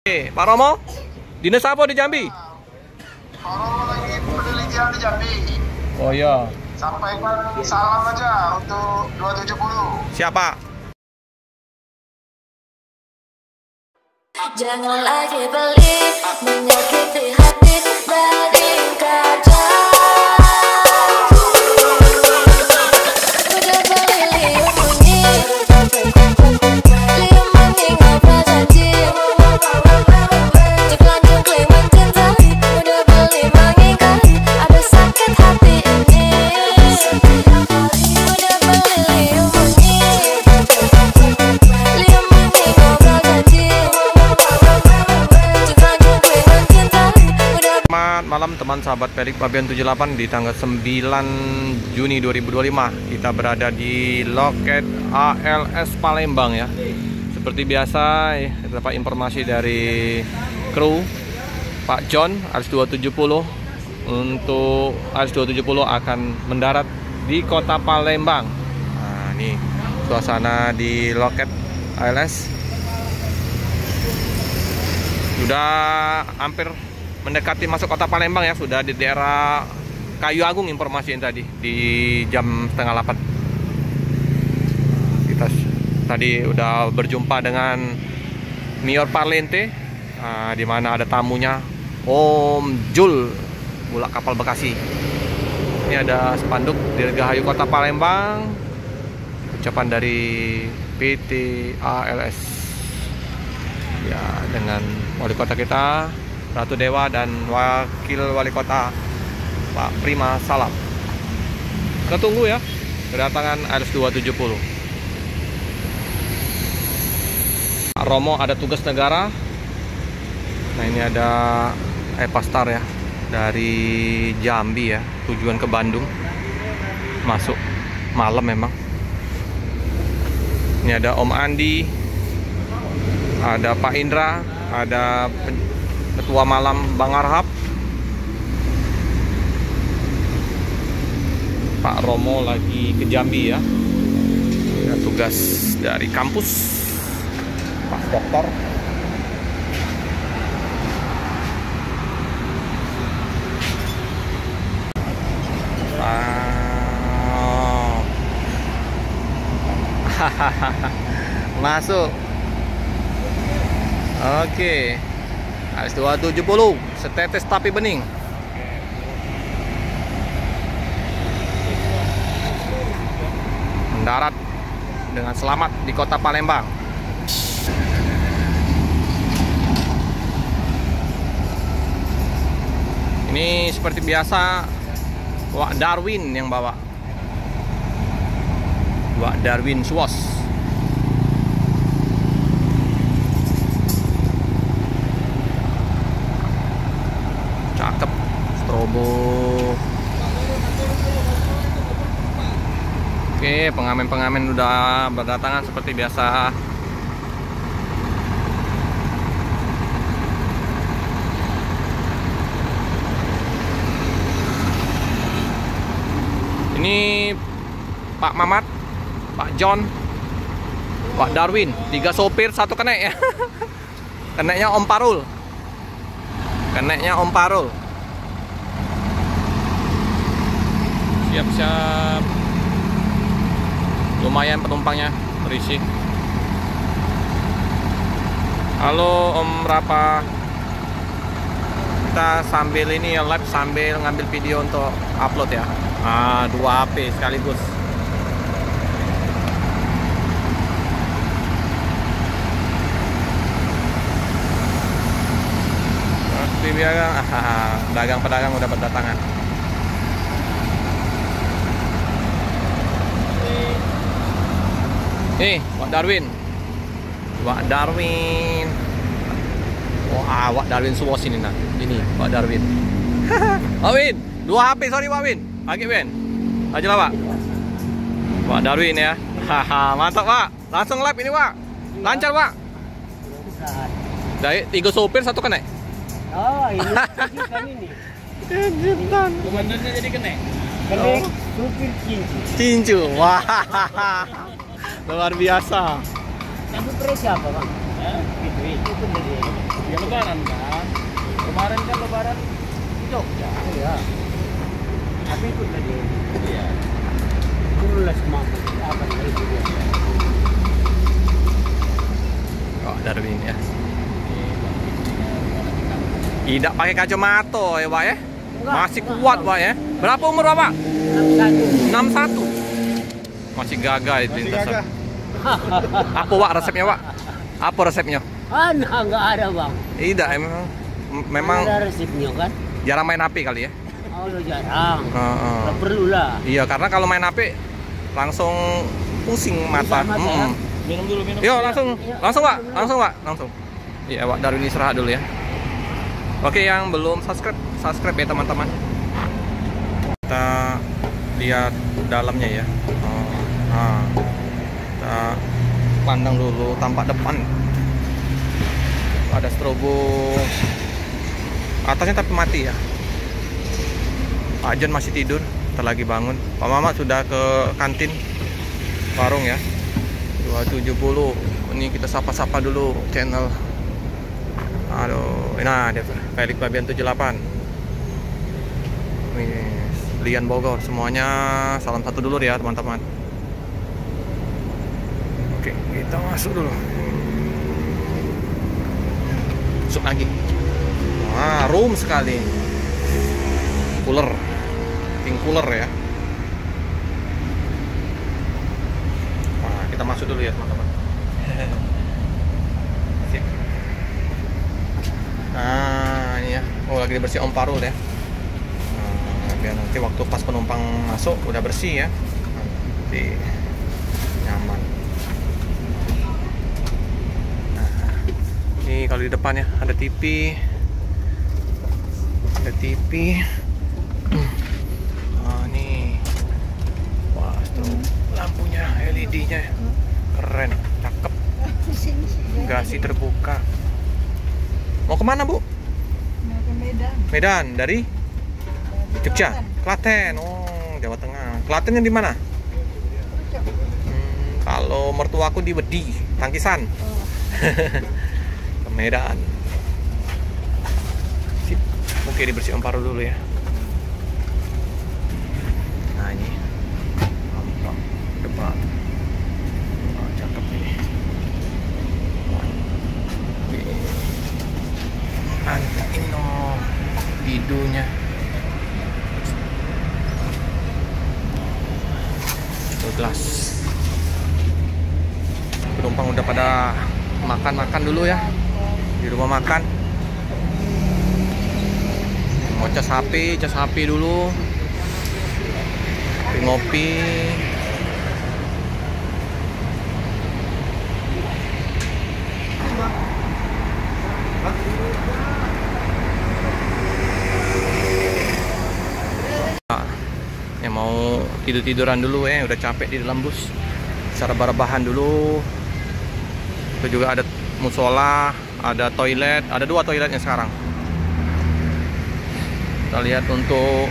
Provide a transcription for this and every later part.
Pak Romo, dinas apa di Jambi? Pak Romo lagi penelitian di Jambi. Oh iya. Sampaikan salam aja untuk 270. Siapa? Jangan lagi pelit, menyakiti hati dari kaca. Udah beli liung bunyi, liung bunyi ngobrol janji. Ceklan-cekling mencintai, udah beli mengingkari, ada sakit hati ini. Udah beli liung bunyi, liung bunyi ngobrol janji. Selamat malam teman sahabat Perik Pabian 78 di tanggal 9 Juni 2025. Kita berada di loket ALS Palembang ya. Seperti biasa kita dapat informasi dari kru Pak John ALS 270. Untuk ALS 270 akan mendarat di kota Palembang. Nah, ini suasana di loket ALS. Sudah hampir mendekati masuk kota Palembang ya, sudah di daerah Kayu Agung informasi yang tadi di jam 7:30. Kita tadi udah berjumpa dengan Mior Parlente, di mana ada tamunya Om Jul, Bulak Kapal Bekasi. Ini ada spanduk Dirgahayu Kota Palembang, ucapan dari PT ALS ya, dengan wali kota kita Ratu Dewa dan Wakil Wali Kota Pak Prima Salam. Kita tunggu ya kedatangan ALS 270. Pak Romo ada tugas negara. Nah, ini ada Epastar ya, dari Jambi ya, tujuan ke Bandung. Masuk malam memang. Ini ada Om Andi, ada Pak Indra, ada Ketua Malam Bang Arhab, Pak Romo lagi ke Jambi ya. Ada tugas dari kampus, Pak Dokter. Masuk. Oke. ALS 270, setetes tapi bening. Mendarat dengan selamat di kota Palembang. Ini seperti biasa Wak Darwin yang bawa. Wak Darwin Suwos. Cakep, strobo. Oke, pengamen-pengamen udah berdatangan seperti biasa. Ini Pak Mamat, Pak John, Pak Darwin, 3 sopir, 1 kenek ya. Keneknya Om Parul. Keneknya Om Parul. Siap-siap. Lumayan penumpangnya terisi. Halo Om Rapa. Kita sambil ini ya, live sambil ngambil video untuk upload ya. 2 HP sekaligus. Dagang-pedagang udah berdatangan. Nih, Wak Darwin. Wak Darwin. Wak Darwin Suwos ini nah. Ini Wak Darwin. Wak Win, 2 HP, sorry Wak Win. Lagi Win. Aja lah Pak. Wak Darwin ya. Mantap Pak. Langsung live ini Pak. Lancar Pak. Dari 3 sopir 1 kenek. Oh, ini kejutan ini. Kejutan. Komandannya jadi kenek. Kenek supir cincu. Cincu. Wah. Luar biasa. Yang supirnya siapa, Bang? Itu sendiri. Ya lebaran kan. Kemarin kan lebaran di Jogja. Iya. Tapi ikut tadi. Iya. Kurus mampu. Apa itu dia? Oh, Darwin ya. Tidak pakai kacamata ya, Pak ya. Masih kuat, Pak ya. Berapa umur Bapak? 61. Masih gagah itu lintasan. Apa Pak resepnya, Pak? Apa resepnya? Enggak ada, Bang. Tidak, memang ada resepnya kan? jarang main HP kali ya. Oh, jarang. Heeh. Perlu lah. Iya, karena kalau main HP langsung pusing mata. Ya. Minum dulu, minum. Yo, langsung Pak, langsung. Iya, Pak Darwin istirahat dulu ya. Oke, yang belum subscribe ya teman-teman. Kita lihat dalamnya ya. Nah, kita pandang dulu tampak depan. Ada strobo atasnya tapi mati ya. Pak Jon masih tidur, lagi bangun. Pak Mamat sudah ke kantin warung ya. 270. Ini kita sapa-sapa dulu channel. Aduh, nah dia Felix Babian 78. Lian Bogor semuanya salam satu dulu ya teman-teman. Oke, kita masuk dulu. Masuk lagi. Wah, room sekali. Cooler. King cooler ya. Wah, kita masuk dulu ya teman-teman. Sip. Nah, ini ya. Oh, lagi dibersih Om Parul ya. Nah, biar nanti waktu pas penumpang masuk udah bersih ya. Nanti nyaman. Ini kalau di depannya ada TV, oh, nih, wah, lampunya LED-nya keren, cakep, gasi terbuka. Mau kemana Bu? Mau ke Medan. Medan dari Jogja, Klaten, oh Jawa Tengah. Klatennya di mana? Kalau mertuaku di Wedi, Tangkisan. Medan. Sip. Oke, dibersih Om Parul dulu ya. Nah, ini tampak depan. Wah, cakep ini. Mantap ini no hidungnya. Gelas. Penumpang udah pada makan dulu ya di rumah makan. Mau cas HP dulu, ngopi. Yang mau tiduran dulu ya, udah capek di dalam bus. Cara rebahan dulu. Itu juga ada musola, ada toilet, ada 2 toiletnya sekarang. Kita lihat untuk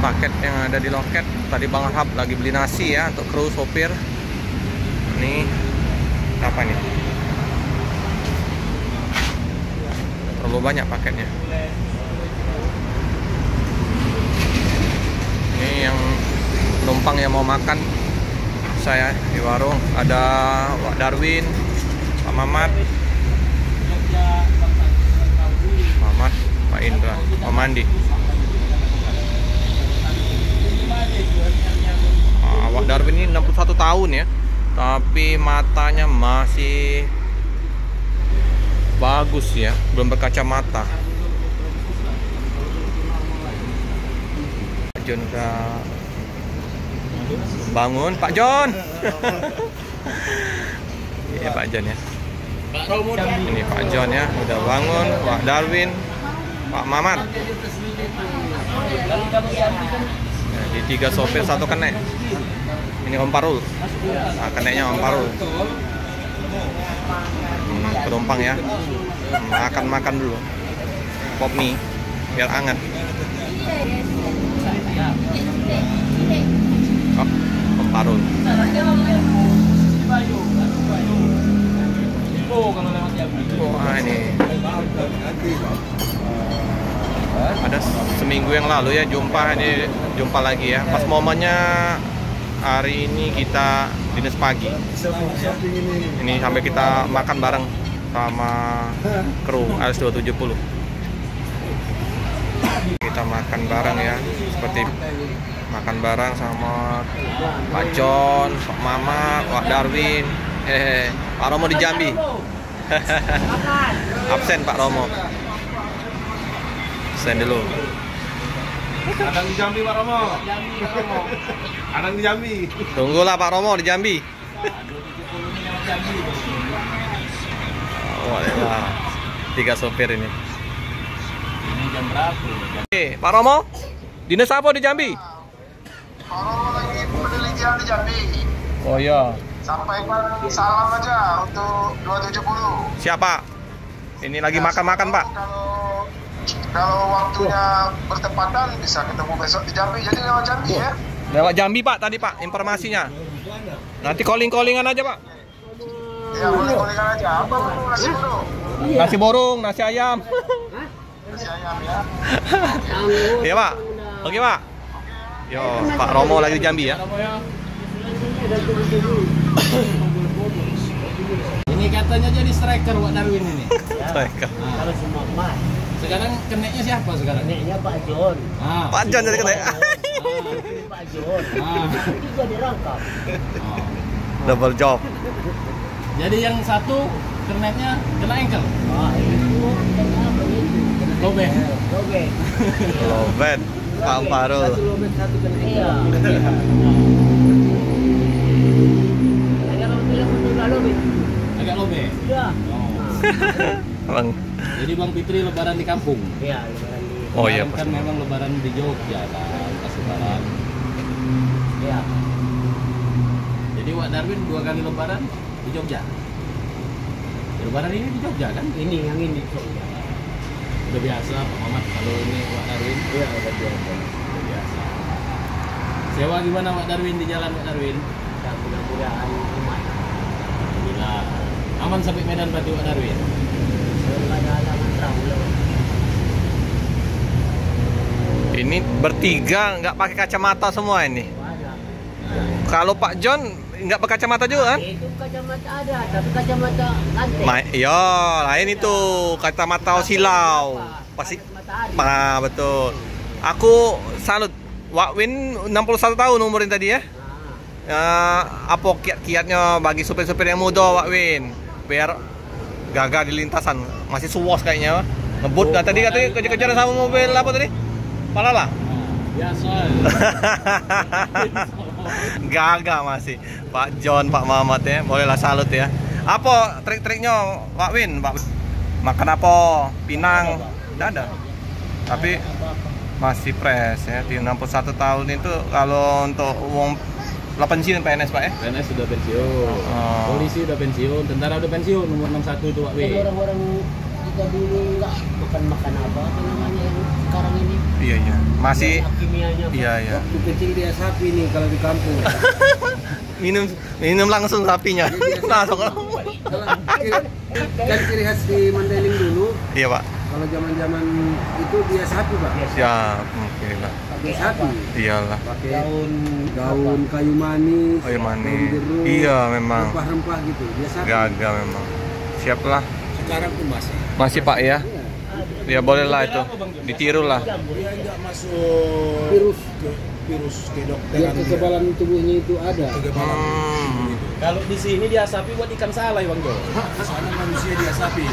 paket yang ada di loket. Tadi Bang Ahab lagi beli nasi ya untuk kru sopir. Ini apa nih? Terlalu banyak paketnya. Ini yang penumpang yang mau makan saya di warung. Ada Pak Darwin, Pak Mamat, Pak Indra, Pak Mandi. Pak Darwin ini 61 tahun ya, tapi matanya masih bagus ya, belum berkacamata. Pak Jon udah bangun, Pak Jon. Iya Pak Jon ya. Ini Pak Jon ya, udah bangun. Pak Darwin, Pak Mamat. Jadi 3 sopir 1 kenek. Ini Om Parul. Nah, keneknya Om Parul. Penumpang ya. Makan dulu. Pop mie biar hangat. Oh, Om Parul. Tempo kalau lewat Jambi. Wah, ini ada seminggu yang lalu ya jumpa lagi ya. Pas momennya hari ini kita dinas pagi. Ini sampai kita makan bareng sama kru AS270. Kita makan bareng ya, seperti makan bareng sama Pak John, Pak Mamat, Pak Darwin. Pak Romo di Jambi. Absen Pak Romo. Absen dulu. Kadang di Jambi Pak Romo. Kadang di Jambi. Tunggulah Pak Romo di Jambi. Wah, 3 sopir ini. Ini jam berapa? Oke, Pak Romo, dinas apa di Jambi? Kalau lagi penelitian di Jambi, Oh iya. sampaikan salam aja untuk 270. Siapa? Ini lagi makan-makan Pak. Kalau waktunya bertepatan bisa ketemu besok di Jambi. Jadi lewat Jambi ya. Lewat Jambi Pak tadi Pak informasinya. Nanti calling-callingan aja Pak. Ya boleh aja. Apa mau nasi burung? Nasi borong, nasi ayam. Nasi ayam ya. Iya Pak. Oke Pak. Yo, Pak Romo lagi di Jambi ya. Ini katanya jadi striker Wak Darwin ini. Striker. Kalau semua emas. Sekarang keneknya siapa sekarang? Keneknya Pak John. Pak John jadi kena. Pak John. Juga dirangkap. Double job. Jadi yang satu keneknya kena ankle. Itu apa itu? Lobeng. Lobeng. Lobet. Pak Farul. Satu lobeng, satu kena. Iya. Agak lobeng. Agak lobeng. Iya. Bang. Jadi Bang Fitri lebaran di kampung. Iya, lebaran di. Oh iya Kemarin kan memang lebaran di Jogja kan, pas lebaran. Iya. Jadi Wak Darwin 2 kali lebaran di Jogja. Lebaran ini di Jogja kan? Ini yang ini. Udah biasa Pak Mamat kalau ini Wak Darwin. Iya, udah biasa. Udah biasa. Sewa gimana Wak Darwin di jalan Wak Darwin? Ya, mudah-mudahan aman. Alhamdulillah. Aman sampai Medan berarti Wak Darwin. Kalau ada halangan terang lewat. Ini bertiga nggak pakai kacamata semua ini. Ada. Kalau Pak John nggak berkacamata juga kan? Itu kacamata ada, tapi kacamata lantai. Yo, lain itu kacamata silau. Pasti Kacamata ada. betul. Aku salut. Wak Win 61 tahun umurnya tadi ya. Apa kiat-kiatnya bagi supir-supir yang muda Wak Win biar gagah di lintasan. Masih suwos kayaknya. Ngebut nggak tadi katanya kejar-kejaran sama mobil apa tadi? Palala. Biasa. Gagah masih Pak John, Pak Mamat ya. Bolehlah salut ya. Apa trik-triknya Wak Win? Makan apa? Pinang? Tidak ada. Tapi masih fresh ya. Di 61 tahun itu kalau untuk uang 8 pensiun PNS Pak ya? PNS sudah pensiun. Oh. Polisi udah pensiun, tentara udah pensiun, nomor 61 itu Wak Jadi Win. orang-orang kita dulu nggak makan apa namanya yang sekarang ini. Iya iya. Masih Kimianya. iya iya. Waktu kecil dia sapi nih kalau di kampung. Minum langsung sapinya. Langsung. Kan ciri khas di Mandailing dulu. Iya Pak. Kalau zaman-zaman itu dia sapi Pak. Ya, oke lah. Pakai sapi. Iyalah. Pakai daun kayu manis. Oh, iya manis. daun jeruk, Iya memang. Rempah-rempah gitu. Dia sapi. Gagah memang. Siap lah. Sekarang pun masih. Masih Pak ya. Ya boleh lah itu. Ditiru lah. Dia nggak masuk virus ke dokter. Biar kekebalan tubuhnya itu ada. Kekebalan. Kalau di sini dia sapi buat ikan salai Bang Jo. Di sana manusia dia sapi.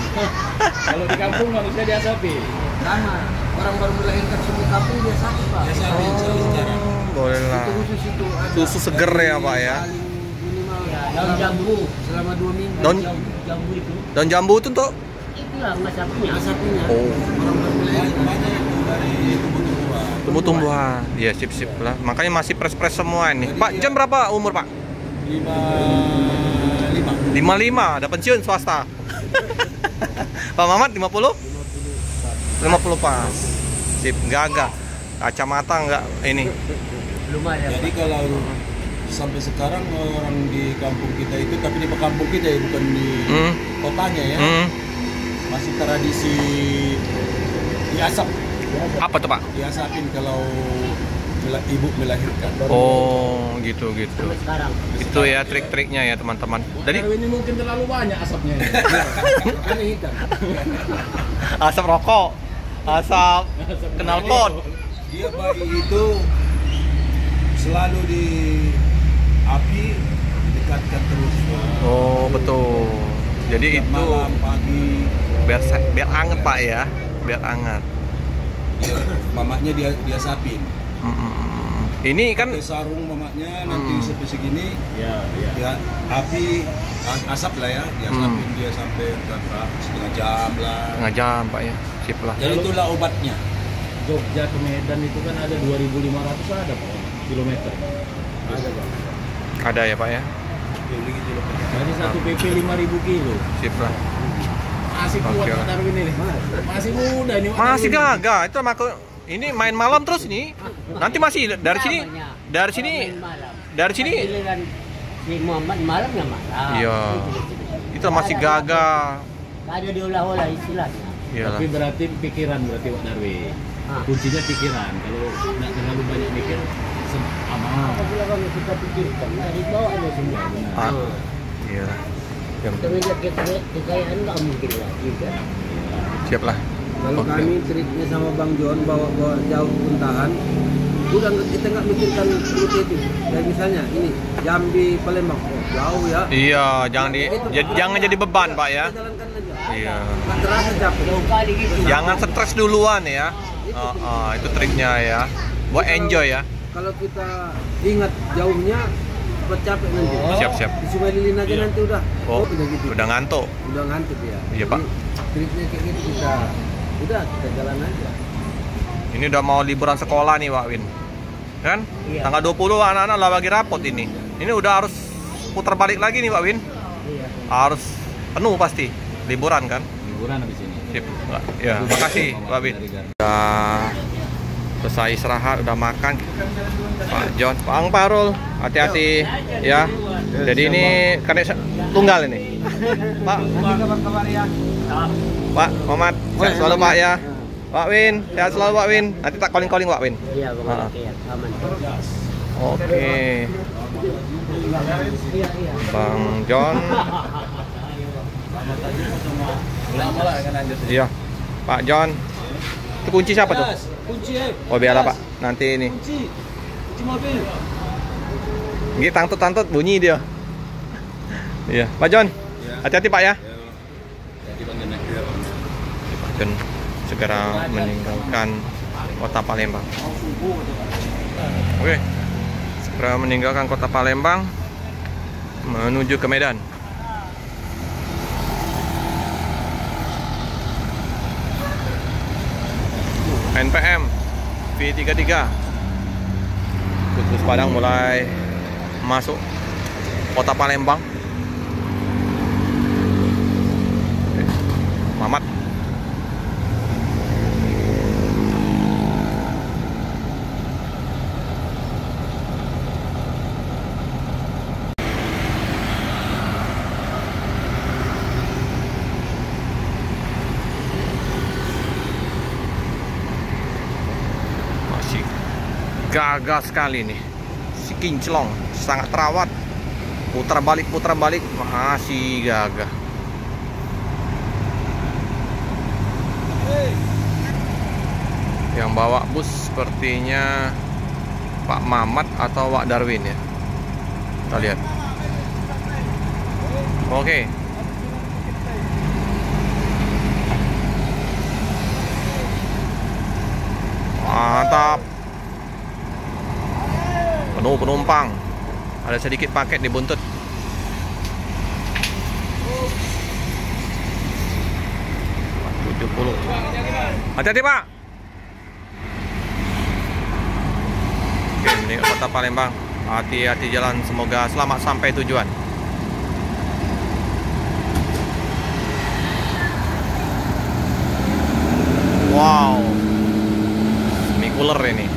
Kalau di kampung manusia dia sapi. Sama. Orang baru melahirkan suami kampung dia sapi Pak. Dia sapi. Sejarah. Boleh lah. Itu khusus itu ada. Susu seger ya Pak ya. Paling minimal Daun jambu. selama 2 minggu. Jambu itu. Daun jambu itu untuk Itulah mas sapinya. sapinya. oh, Orang baru melahirkan banyak itu dari tumbuh-tumbuhan. tumbuh-tumbuhan. Iya sip-sip lah. Makanya masih fresh-fresh semua ini. Pak John berapa umur Pak? 55. 55, ada pensiun swasta. Pak Mamat 50? 50 pas. Sip, gagah. Kacamata enggak ini. Lumayan. Jadi kalau sampai sekarang orang di kampung kita itu, tapi di kampung kita ya, bukan di kotanya ya, masih tradisi diasap. Apa tuh Pak? Diasapin kalau ibu melahirkan. Oh gitu. Sekarang. Itu ya trik-triknya ya teman-teman. Jadi Ini mungkin terlalu banyak asapnya. Aneh kan? asap rokok, asap knalpot. Dia bayi itu selalu di api didekatkan terus. Oh betul. Jadi itu Malam, pagi, biar anget Pak ya, biar anget. mamanya dia sapin. Ini kan Pakai sarung mamanya nanti sampai segini. Ya api asap lah ya, dia sapin dia sampai berapa setengah jam lah. setengah jam Pak ya, sip lah. Jadi itulah obatnya. Jogja ke Medan itu kan ada 2.500 ada Pak kilometer. Ada Pak. Ada ya Pak ya, Jadi satu PP 5.000 kilo. sip lah. Masih kuat Oke Pak lah. Darwin ini. Masih muda ini Pak Masih Darwin. gagah itu aku ini main malam terus nih. Nanti masih dari sini Malam. Giliran si Muhammad malam ya malam. Iya. Itu masih gagah. Ada diolah-olah istilahnya. Iyalah. Tapi berarti pikiran berarti Pak Darwin. Kuncinya pikiran. Kalau nggak terlalu banyak mikir aman. Apabila kalau kita pikirkan dari bawah ada semua. Ah. Iya. Yang Kita lihat kekayaan nggak mungkin lagi kan. siap lah. Kalau Oke. kami triknya sama Bang John bawa jauh puntahan, udah kita nggak mikirkan rute itu. Dan misalnya ini Jambi Palembang, jauh ya. Iya, jangan jadi beban Pak ya. Kita jalankan aja. Iya. Nggak terasa capek. Jauh kali gitu. Jangan stres duluan ya. Itu triknya ya. Buat enjoy ya. Kalau kita ingat jauhnya, cepat capek nanti. Siap. Di Sungai Lilin aja nanti udah. Oh, udah gitu. udah ngantuk. Udah ngantuk ya. Iya, Pak. Jadi, triknya kayak gitu kita jalan aja. Ini udah mau liburan sekolah nih Pak Win. Kan? Iya. Tanggal 20 anak-anak lah bagi rapot ini. Ini udah harus putar balik lagi nih Pak Win. Iya. Harus penuh pasti. Liburan kan? Liburan habis ini. Sip. Ya, makasih Pak Win. Udah selesai istirahat, udah makan. Pak John, Pak Parul, hati-hati ya. Jadi ini karena tunggal ini. Pak, Pak Muhammad, sehat selalu Pak ya. Pak Win, sehat selalu Pak Win. Nanti tak calling Pak Win. Iya, Bang. Ah. Oke, aman. Oke, Iya. Bang John. Iya, Pak John. Itu kunci siapa tuh? Kunci Oh biarlah Pak, nanti ini. Kunci mobil. Gini tantut bunyi dia. Iya, Pak John. Hati-hati Pak ya. Pak John segera meninggalkan kota Palembang. Oke, segera meninggalkan kota Palembang menuju ke Medan. NPM V33 Bus Padang mulai masuk kota Palembang. Oke. Mamat. Masih gagah sekali nih si kinclong, sangat terawat. Putar balik masih gagah. Yang bawa bus sepertinya Pak Mamat atau Pak Darwin ya. Kita lihat. Oke. Mantap. Penuh penumpang. Ada sedikit paket di buntut. Hati-hati Pak. Oke, ini kota Palembang. Hati-hati jalan, semoga selamat sampai tujuan. Wow, semi cooler ini.